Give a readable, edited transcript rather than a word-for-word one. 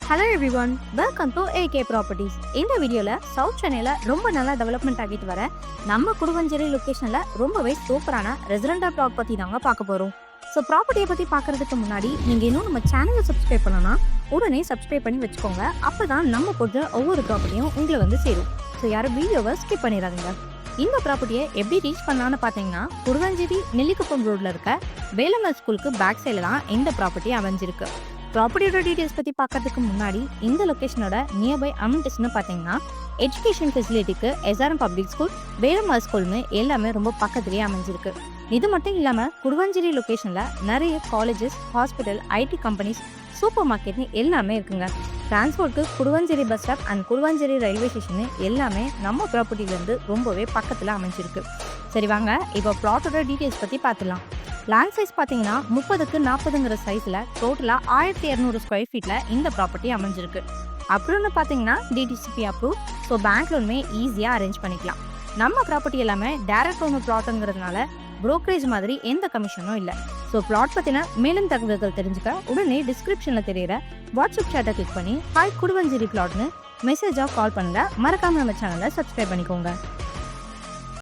Hello everyone, welcome to AK properties. இந்த வீடியோவில் south சென்னையில் ரொம்ப நல்லா டெவலப்மெண்ட் ஆகிட்டு வர நம்ம குடுவஞ்சேரி லொக்கேஷனில் ரொம்பவே சூப்பரான ரெசிடென்டல் ப்ளாட் பற்றி தாங்க பார்க்க போகிறோம். ஸோ ப்ராப்பர்ட்டியை பற்றி பார்க்குறதுக்கு முன்னாடி நீங்கள் இன்னும் நம்ம சேனலை சப்ஸ்கிரைப் பண்ணணும்னா உடனே சப்ஸ்கிரைப் பண்ணி வச்சுக்கோங்க. அப்போ தான் நம்ம போடுற ஒவ்வொரு ப்ராப்பர்ட்டியும் உங்களை வந்து சேரும். ஸோ யாரும் வீடியோவை ஸ்கிப் பண்ணிடாதீங்க. இந்த ப்ராப்பர்ட்டியை எப்படி ரீச் பண்ணலான்னு பார்த்தீங்கன்னா, குடுவஞ்சேரி நெல்லிக்குப்பம் ரோட்டில் இருக்க வேலம்மாள் ஸ்கூலுக்கு பேக் சைடில் தான் இந்த ப்ராப்பர்ட்டி அமைஞ்சிருக்கு. ப்ராப்பர்ட்டியோட டீடைல்ஸ் பற்றி பார்க்கறதுக்கு முன்னாடி இந்த லொக்கேஷனோட நியர்பை அமெனிட்டிஸ்னு பார்த்தீங்கன்னா, எஜுகேஷன் ஃபெசிலிட்டிக்கு எஸ்ஆர்எம் பப்ளிக் ஸ்கூல், வேலம்மாள் ஸ்கூல்னு எல்லாமே ரொம்ப பக்கத்துலேயே அமைஞ்சிருக்கு. இது மட்டும் இல்லாமல் குடுவஞ்சேரி லொக்கேஷனில் நிறைய colleges, hospital, IT companies, super மார்க்கெட்னு எல்லாமே இருக்குங்க. டிரான்ஸ்போர்ட்டுக்கு Guduvanchery bus stop and Guduvanchery railway station எல்லாமே நம்ம ப்ராப்பர்ட்டிலேருந்து ரொம்பவே பக்கத்தில் அமைஞ்சிருக்கு. சரி வாங்க இப்போ ப்ளாட்டோட டீட்டெயில்ஸ் பற்றி பார்த்துலாம். லேண்ட் சைஸ் பார்த்தீங்கன்னா 30க்கு 40ங்கிற சைஸில் டோட்டலாக 1200 ஸ்கொயர் ஃபீட்டில் இந்த ப்ராப்பர்ட்டி அமைஞ்சிருக்கு. அப்புறம்னு பார்த்தீங்கன்னா டிடிசிபி அப்ரூவ், ஸோ பேங்க் லோனுமே ஈஸியாக அரேஞ்ச் பண்ணிக்கலாம். நம்ம ப்ராப்பர்ட்டி எல்லாமே டேரக்ட் ஓனர் ப்ளாட்டுங்கிறதுனால புரோக்கரேஜ் மாதிரி எந்த கமிஷனும் இல்லை. ஸோ ப்ளாட் பற்றின மேலும் தகவல்கள் தெரிஞ்சுக்க உடனே டிஸ்கிரிப்ஷனில் தெரியிற வாட்ஸ்அப் சேட்டை கிளிக் பண்ணி ஹாய் குடுவஞ்சேரி ப்ளாட்னு மெசேஜாக கால் பண்ணுங்க. மறக்காமல் நம்ம சேனலை சப்ஸ்கிரைப் பண்ணிக்கோங்க.